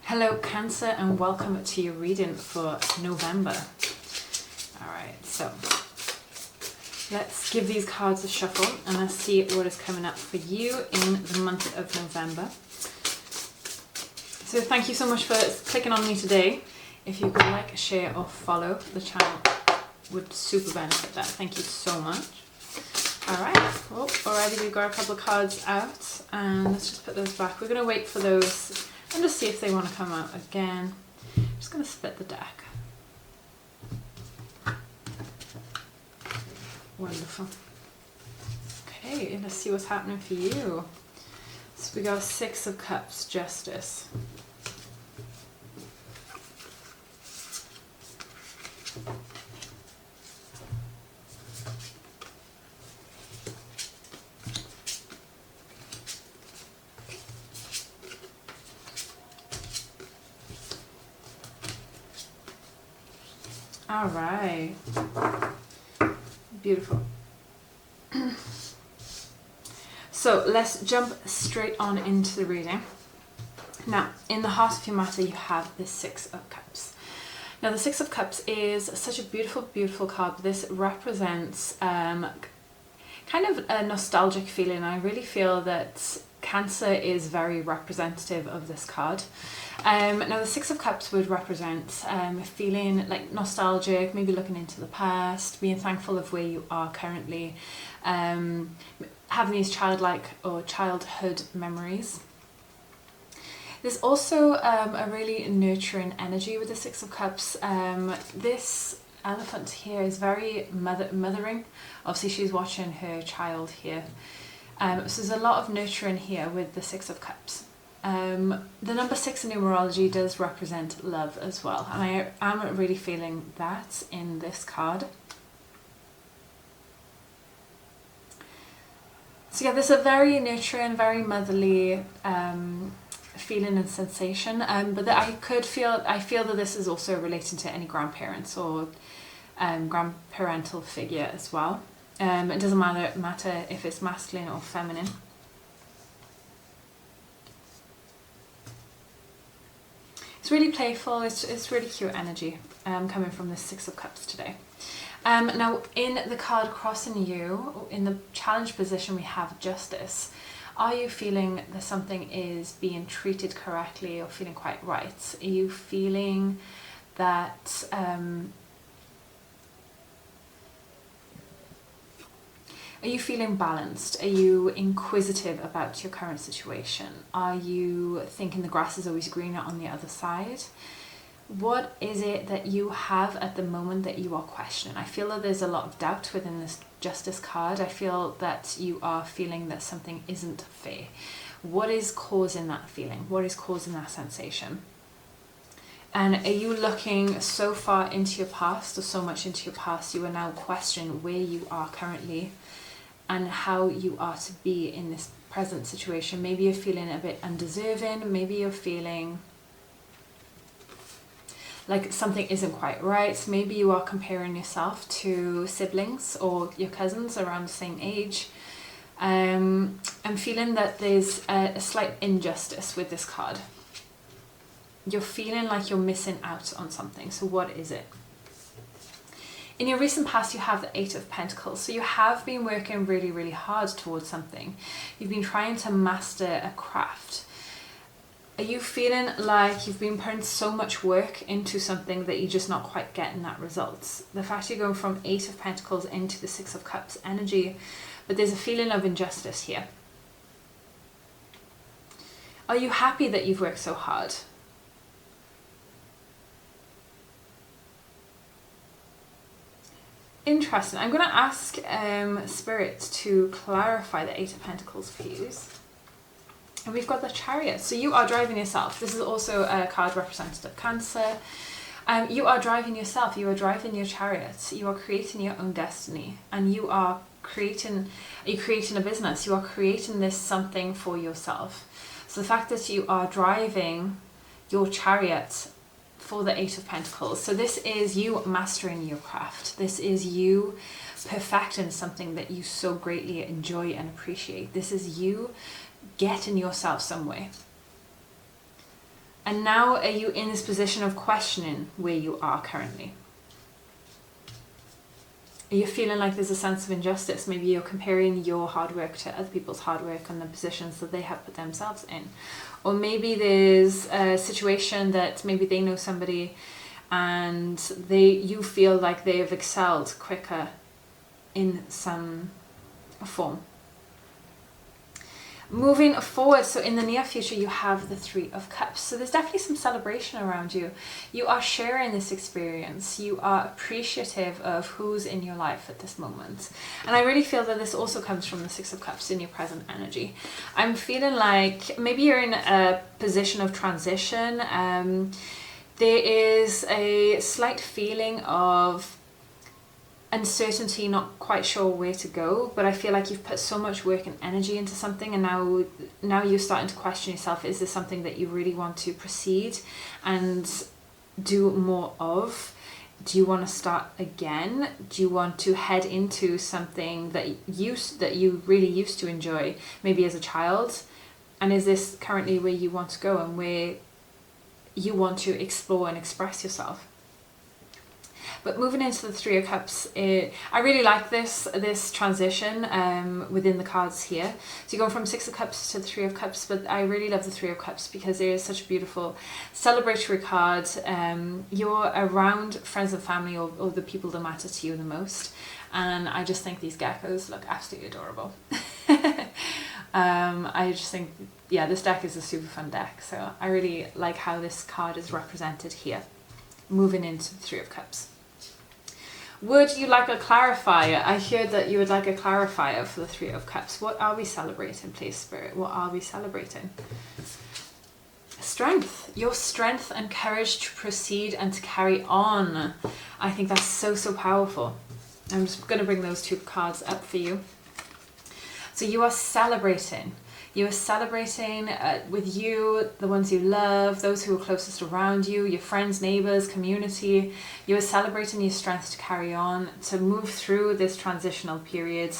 Hello Cancer, and welcome to your reading for November. Alright, so let's give these cards a shuffle and let's see what is coming up for you in the month of November. So thank you so much for clicking on me today. If you could like, share or follow the channel, would super benefit that. Thank you so much. Alright, well, already we've got a couple of cards out and let's just put those back. We're going to wait for those and just see if they want to come out again. I'm just going to split the deck. Wonderful. Okay, let's see what's happening for you. So we got Six of Cups, Justice. All right, beautiful. So let's jump straight on into the reading. Now, in the heart of your matter, you have the Six of Cups. Now, the Six of Cups is such a beautiful, beautiful card. This represents kind of a nostalgic feeling. I really feel that Cancer is very representative of this card. Now the Six of Cups would represent feeling like nostalgic, maybe looking into the past, being thankful of where you are currently, having these childlike or childhood memories. There's also a really nurturing energy with the Six of Cups. This elephant here is very mothering. Obviously she's watching her child here. So there's a lot of nurturing here with the Six of Cups. The number 6 in numerology does represent love as well, and I am really feeling that in this card. So yeah, there's a very nurturing, very motherly feeling and sensation, but I feel that this is also relating to any grandparents or grandparental figure as well. It doesn't matter if it's masculine or feminine. It's really playful, it's really cute energy coming from the Six of Cups today. Now, in the card crossing you, in the challenge position, we have Justice. Are you feeling that something is being treated correctly or feeling quite right? Are you feeling that are you feeling balanced? Are you inquisitive about your current situation? Are you thinking the grass is always greener on the other side? What is it that you have at the moment that you are questioning? I feel that there's a lot of doubt within this Justice card. I feel that you are feeling that something isn't fair. What is causing that feeling? What is causing that sensation? And are you looking so far into your past, or so much into your past, you are now questioning where you are currently and how you are to be in this present situation? Maybe you're feeling a bit undeserving. Maybe you're feeling like something isn't quite right. Maybe you are comparing yourself to siblings or your cousins around the same age. I'm feeling that there's a slight injustice with this card. You're feeling like you're missing out on something. So what is it? In your recent past, you have the Eight of Pentacles. So you have been working really, really hard towards something. You've been trying to master a craft. Are you feeling like you've been putting so much work into something that you're just not quite getting that results? The fact you're going from Eight of Pentacles into the Six of Cups energy, but there's a feeling of injustice here. Are you happy that you've worked so hard? Interesting. I'm going to ask Spirit to clarify the Eight of Pentacles, please. And we've got the Chariot. So you are driving yourself. This is also a card representative of Cancer. You are driving yourself. You are driving your chariot. You are creating your own destiny. And you are creating a business. You are creating this something for yourself. So the fact that you are driving your chariot for the Eight of Pentacles. So this is you mastering your craft. This is you perfecting something that you so greatly enjoy and appreciate. This is you getting yourself somewhere. And now are you in this position of questioning where you are currently? Are you feeling like there's a sense of injustice? Maybe you're comparing your hard work to other people's hard work and the positions that they have put themselves in. Or maybe there's a situation that maybe they know somebody and you feel like they have excelled quicker in some form. Moving forward, so in the near future, you have the Three of Cups. So there's definitely some celebration around you. You are sharing this experience. You are appreciative of who's in your life at this moment. And I really feel that this also comes from the Six of Cups in your present energy. I'm feeling like maybe you're in a position of transition. There is a slight feeling of uncertainty, not quite sure where to go, but I feel like you've put so much work and energy into something, and now you're starting to question yourself, is this something that you really want to proceed and do more of? Do you want to start again? Do you want to head into something that you really used to enjoy, maybe as a child? And is this currently where you want to go and where you want to explore and express yourself? But moving into the Three of Cups, I really like this transition within the cards here. So you're going from Six of Cups to the Three of Cups, but I really love the Three of Cups because there is such a beautiful celebratory card. You're around friends and family or the people that matter to you the most. And I just think these geckos look absolutely adorable. I just think, yeah, this deck is a super fun deck. So I really like how this card is represented here. Moving into the Three of Cups. Would you like a clarifier? I heard that you would like a clarifier for the Three of Cups. What are we celebrating, please, Spirit? What are we celebrating? Strength. Your strength and courage to proceed and to carry on. I think that's so, so powerful. I'm just going to bring those two cards up for you. So you are celebrating. You are celebrating with you, the ones you love, those who are closest around you, your friends, neighbors, community. You are celebrating your strength to carry on, to move through this transitional period,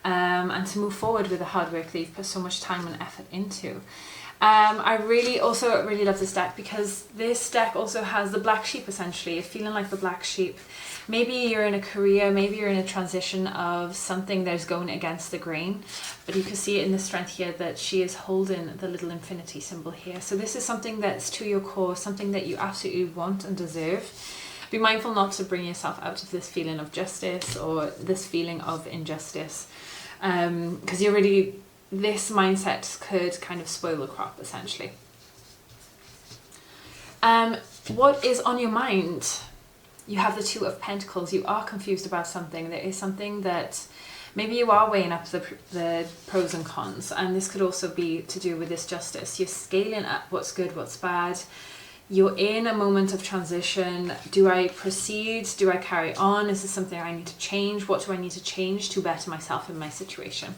and to move forward with the hard work that you've put so much time and effort into. I really love this deck because this deck also has the black sheep, essentially. You're feeling like the black sheep. Maybe you're in a career, maybe you're in a transition of something that's going against the grain, but you can see it in the strength here that she is holding the little infinity symbol here. So this is something that's to your core, something that you absolutely want and deserve. Be mindful not to bring yourself out of this feeling of justice or this feeling of injustice, because this mindset could kind of spoil the crop, essentially. What is on your mind? You have the Two of Pentacles. You are confused about something. There is something that maybe you are weighing up the pros and cons, and this could also be to do with this justice. You're scaling up what's good, what's bad. You're in a moment of transition. Do I proceed? Do I carry on? Is this something I need to change? What do I need to change to better myself in my situation?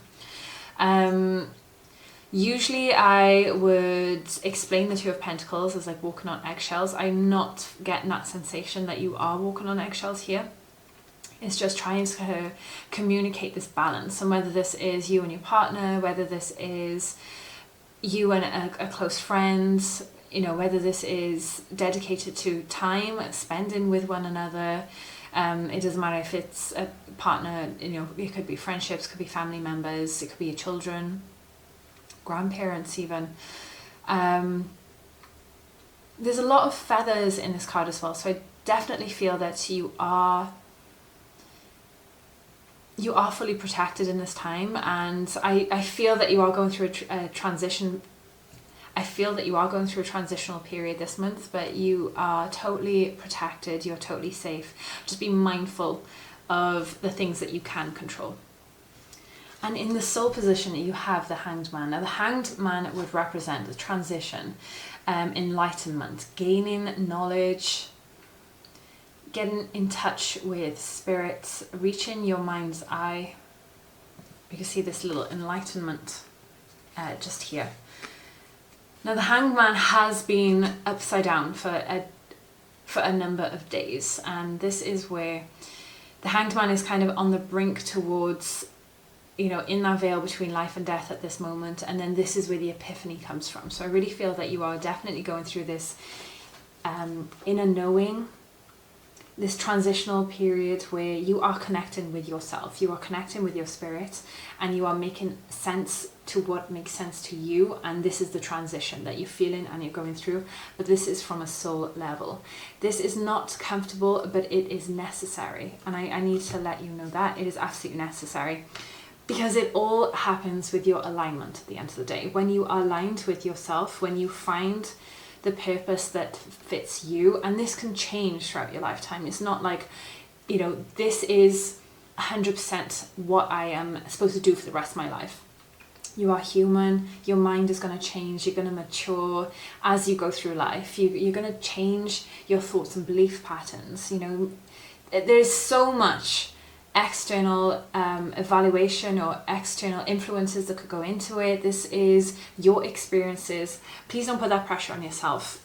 Usually I would explain the Two of Pentacles as like walking on eggshells. I'm not getting that sensation that you are walking on eggshells here. It's just trying to communicate this balance. And whether this is you and your partner, whether this is you and a close friend, you know, whether this is dedicated to time spending with one another. It doesn't matter if it's a partner, you know, it could be friendships, could be family members, it could be your children, grandparents even. There's a lot of feathers in this card as well, so I definitely feel that you are fully protected in this time, and I feel that you are going through a transition. I feel that you are going through a transitional period this month, but you are totally protected, you're totally safe. Just be mindful of the things that you can control. And in the soul position, you have the Hanged Man. Now the Hanged Man would represent the transition, enlightenment, gaining knowledge, getting in touch with spirits, reaching your mind's eye. You can see this little enlightenment just here. Now the Hanged Man has been upside down for a number of days, and this is where the Hanged Man is kind of on the brink towards you know, in that veil between life and death at this moment, and then this is where the epiphany comes from. So I really feel that you are definitely going through this inner knowing, this transitional period where you are connecting with yourself, you are connecting with your spirit, and you are making sense to what makes sense to you. And this is the transition that you're feeling and you're going through, but this is from a soul level. This is not comfortable, but it is necessary, and I need to let you know that it is absolutely necessary, because it all happens with your alignment at the end of the day. When you are aligned with yourself, when you find the purpose that fits you, and this can change throughout your lifetime. It's not like, you know, this is 100% what I am supposed to do for the rest of my life. You are human, your mind is going to change, you're going to mature as you go through life. You're going to change your thoughts and belief patterns. You know, there's so much external evaluation or external influences that could go into it. This is your experiences. Please don't put that pressure on yourself.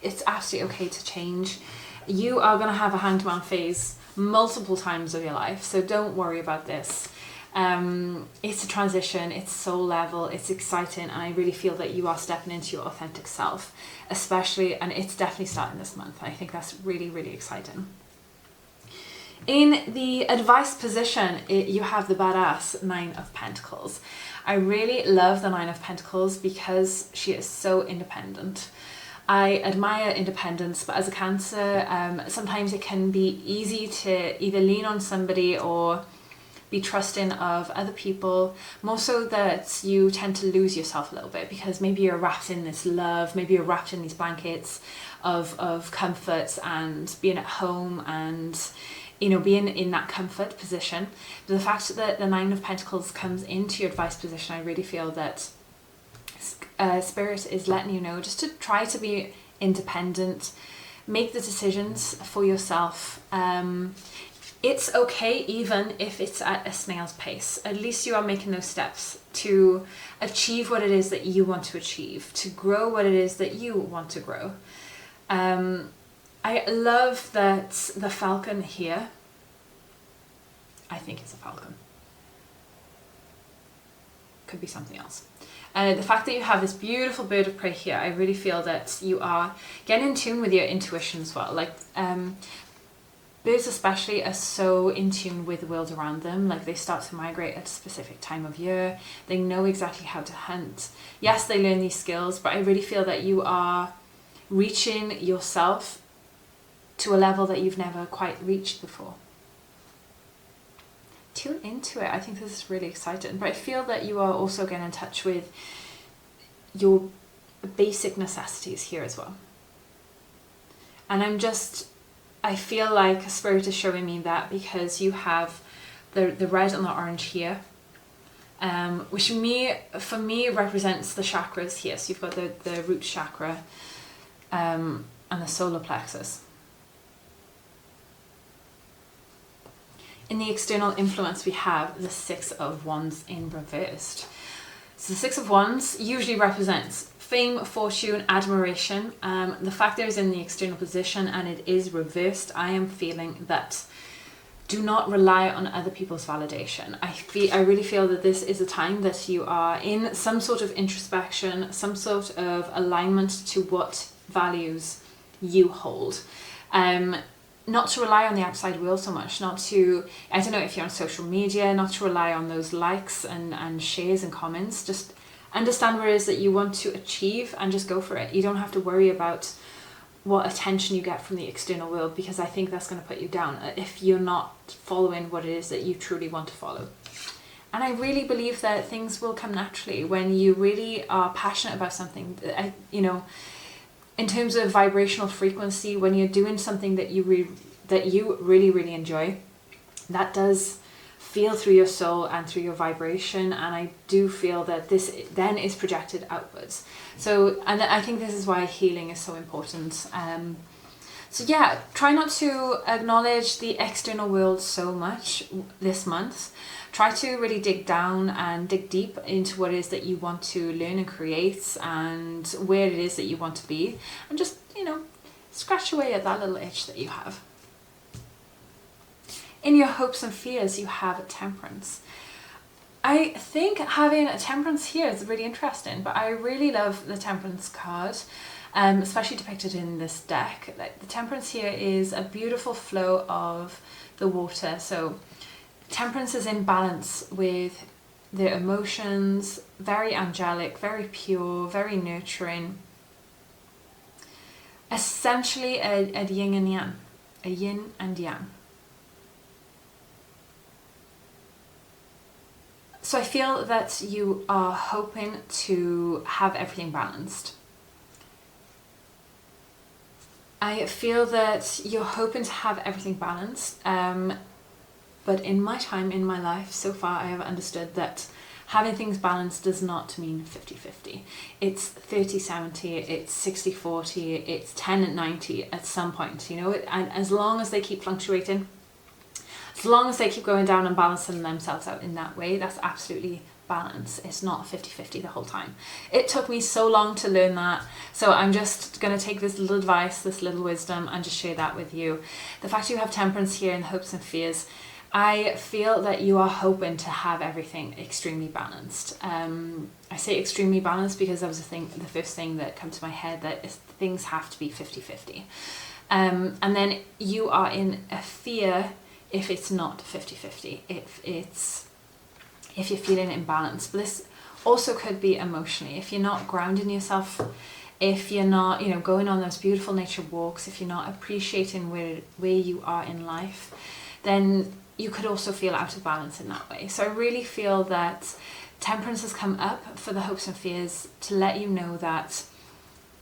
It's absolutely okay to change. You are going to have a hanged man phase multiple times of your life, so don't worry about this. It's a transition, it's soul level, it's exciting, and I really feel that you are stepping into your authentic self, especially, and it's definitely starting this month. I think that's really, really exciting. In the advice position, you have the badass Nine of Pentacles. I really love the Nine of Pentacles because she is so independent. I admire independence, but as a Cancer, sometimes it can be easy to either lean on somebody or be trusting of other people, more so that you tend to lose yourself a little bit, because maybe you're wrapped in this love, maybe you're wrapped in these blankets of comfort and being at home and, you know, being in that comfort position. But the fact that the Nine of Pentacles comes into your advice position, I really feel that Spirit is letting you know just to try to be independent, make the decisions for yourself. It's okay even if it's at a snail's pace. At least you are making those steps to achieve what it is that you want to achieve, to grow what it is that you want to grow. I love that the falcon here, I think it's a falcon, could be something else. The fact that you have this beautiful bird of prey here, I really feel that you are getting in tune with your intuition as well. Like birds especially are so in tune with the world around them. Like they start to migrate at a specific time of year. They know exactly how to hunt. Yes, they learn these skills, but I really feel that you are reaching yourself to a level that you've never quite reached before. Tune into it. I think this is really exciting, but I feel that you are also getting in touch with your basic necessities here as well. And I feel like Spirit is showing me that because you have the red and the orange here, which for me represents the chakras here. So you've got the root chakra and the solar plexus. In the external influence, we have the Six of Wands in reversed. So the Six of Wands usually represents fame, fortune, admiration. The fact that it's in the external position and it is reversed, I am feeling that do not rely on other people's validation. I really feel that this is a time that you are in some sort of introspection, some sort of alignment to what values you hold. Not to rely on the outside world so much, not to, I don't know if you're on social media, not to rely on those likes and shares and comments. Just understand what it is that you want to achieve and just go for it. You don't have to worry about what attention you get from the external world, because I think that's going to put you down if you're not following what it is that you truly want to follow. And I really believe that things will come naturally when you really are passionate about something. You know, in terms of vibrational frequency, when you're doing something that you really, really enjoy, that does feel through your soul and through your vibration. And I do feel that this then is projected outwards. So, and I think this is why healing is so important. So yeah, try not to acknowledge the external world so much this month. Try to really dig down and dig deep into what it is that you want to learn and create and where it is that you want to be. And just, you know, scratch away at that little itch that you have. In your hopes and fears, you have Temperance. I think having a Temperance here is really interesting, but I really love the Temperance card, especially depicted in this deck. Like, the Temperance here is a beautiful flow of the water. So Temperance is in balance with the emotions, very angelic, very pure, very nurturing. Essentially a yin and yang, a yin and yang. So I feel that you are hoping to have everything balanced. I feel that you're hoping to have everything balanced, but in my time in my life so far, I have understood that having things balanced does not mean 50-50. It's 30-70, it's 60-40, it's 10-90 at some point, you know, and as long as they keep fluctuating, as long as they keep going down and balancing themselves out in that way, that's absolutely balance. It's not 50-50 the whole time. It took me so long to learn that, so I'm just going to take this little advice, this little wisdom, and just share that with you. The fact you have Temperance here in hopes and fears, I feel that you are hoping to have everything extremely balanced. I say extremely balanced because that was the first thing that came to my head, that things have to be 50-50. And then you are in a fear if it's not 50-50, if you're feeling imbalanced. But this also could be emotionally. If you're not grounding yourself, if you're not, you know, going on those beautiful nature walks, if you're not appreciating where you are in life, then you could also feel out of balance in that way. So I really feel that Temperance has come up for the hopes and fears to let you know that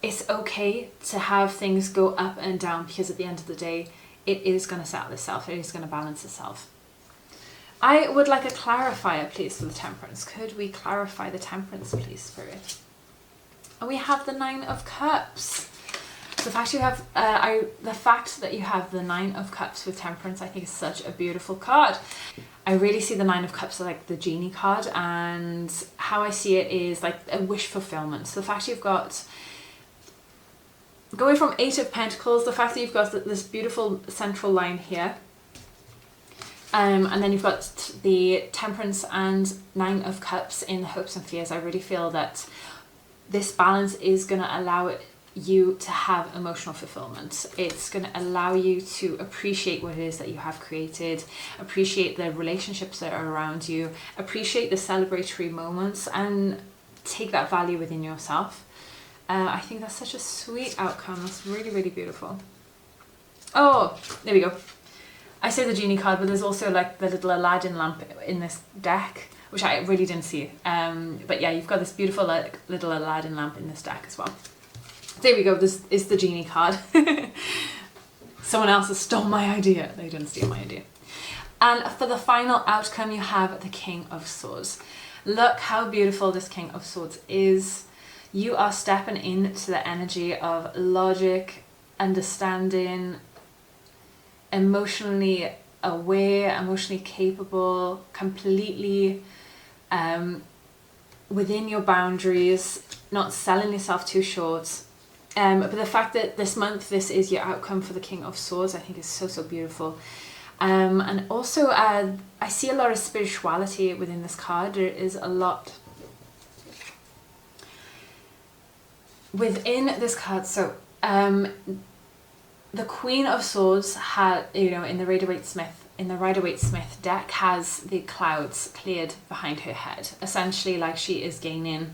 it's okay to have things go up and down, because at the end of the day, it is going to settle itself, it is going to balance itself. I would like a clarifier, please, for the Temperance. Could we clarify the Temperance, please, Spirit? And we have the Nine of Cups. The fact you have, the fact that you have the Nine of Cups with Temperance, I think is such a beautiful card. I really see the Nine of Cups as like the genie card, and how I see it is like a wish fulfillment. So the fact you've got, going from Eight of Pentacles, the fact that you've got this beautiful central line here, and then you've got the Temperance and Nine of Cups in the hopes and fears, I really feel that this balance is going to allow you to have emotional fulfillment. It's going to allow you to appreciate what it is that you have created, appreciate the relationships that are around you, appreciate the celebratory moments, and take that value within yourself. I think that's such a sweet outcome. That's really, really beautiful. Oh, there we go. I say the genie card, but there's also like the little Aladdin lamp in this deck, which I really didn't see. But yeah, you've got this beautiful like little Aladdin lamp in this deck as well. There we go. This is the genie card. Someone else has stolen my idea. They didn't steal my idea. And for the final outcome, you have the King of Swords. Look how beautiful this King of Swords is. You are stepping into the energy of logic, understanding, emotionally aware, emotionally capable, completely within your boundaries, not selling yourself too short. But the fact that this month this is your outcome for the King of Swords, I think is so, so beautiful. And also I see a lot of spirituality within this card. There is a lot within this card. So the Queen of Swords had, you know, in the Rider-Waite-Smith deck, has the clouds cleared behind her head, essentially like she is gaining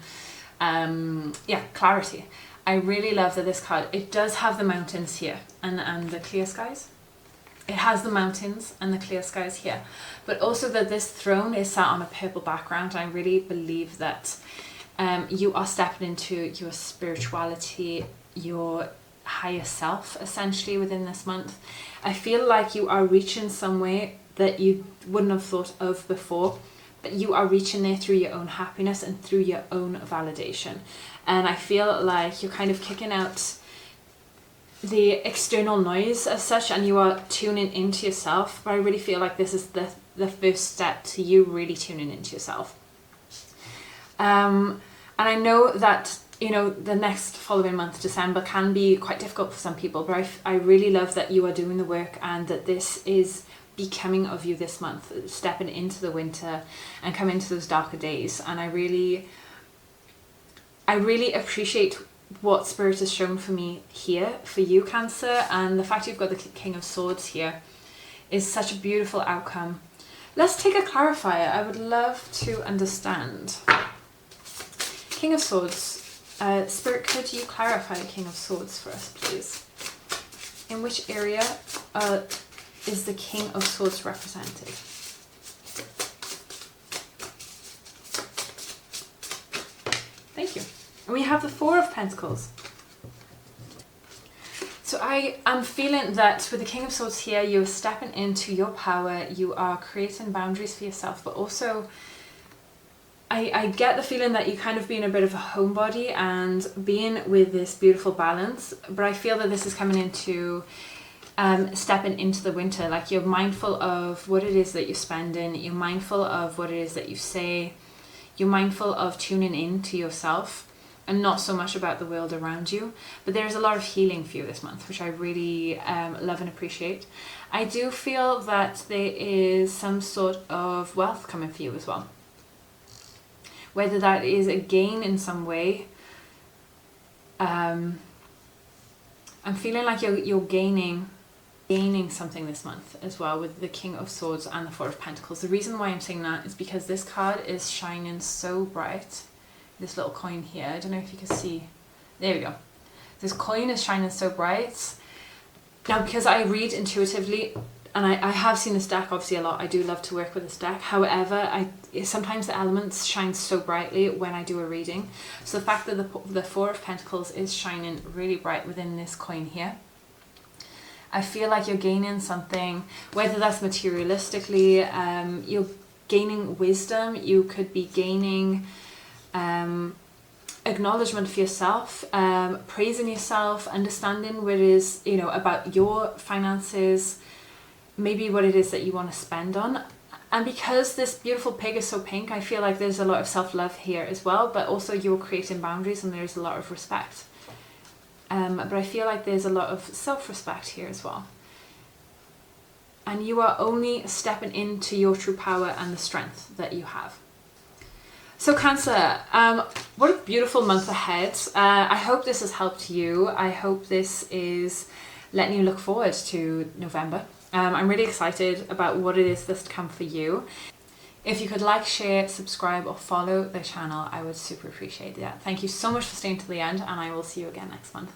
clarity. I really love that this card, it does have the mountains here and the clear skies. It has the mountains and the clear skies here, but also that this throne is sat on a purple background. I really believe that you are stepping into your spirituality, your higher self, essentially, within this month. I feel like you are reaching somewhere that you wouldn't have thought of before, but you are reaching there through your own happiness and through your own validation. And I feel like you're kind of kicking out the external noise as such, and you are tuning into yourself. But I really feel like this is the first step to you really tuning into yourself. And I know that, you know, the next following month, December, can be quite difficult for some people, but I really love that you are doing the work, and that this is becoming of you this month, stepping into the winter and coming into those darker days. And I really appreciate what Spirit has shown for me here, for you, Cancer, and the fact you've got the King of Swords here is such a beautiful outcome. Let's take a clarifier. I would love to understand. King of Swords. Spirit, could you clarify King of Swords for us, please? In which area is the King of Swords represented? Thank you. And we have the Four of Pentacles. So I am feeling that with the King of Swords here, you're stepping into your power, you are creating boundaries for yourself, but also I get the feeling that you kind of being a bit of a homebody and being with this beautiful balance, but I feel that this is coming into stepping into the winter. Like, you're mindful of what it is that you're spending, you're mindful of what it is that you say, you're mindful of tuning in to yourself and not so much about the world around you. But there's a lot of healing for you this month, which I really love and appreciate. I do feel that there is some sort of wealth coming for you as well. Whether that is a gain in some way. I'm feeling like you're gaining something this month as well with the King of Swords and the Four of Pentacles. The reason why I'm saying that is because this card is shining so bright. This little coin here, I don't know if you can see, there we go. This coin is shining so bright. Now, because I read intuitively, and I have seen this deck obviously a lot, I do love to work with this deck. However, sometimes the elements shine so brightly when I do a reading. So the fact that the Four of Pentacles is shining really bright within this coin here, I feel like you're gaining something, whether that's materialistically, you're gaining wisdom, you could be gaining acknowledgement for yourself, praising yourself, understanding what it is, you know, about your finances, maybe what it is that you want to spend on. And because this beautiful pig is so pink, I feel like there's a lot of self-love here as well, but also you're creating boundaries and there's a lot of respect. But I feel like there's a lot of self-respect here as well. And you are only stepping into your true power and the strength that you have. So Cancer, what a beautiful month ahead. I hope this has helped you. I hope this is letting you look forward to November. I'm really excited about what it is that's to come for you. If you could like, share, subscribe or follow the channel, I would super appreciate that. Thank you so much for staying to the end, and I will see you again next month.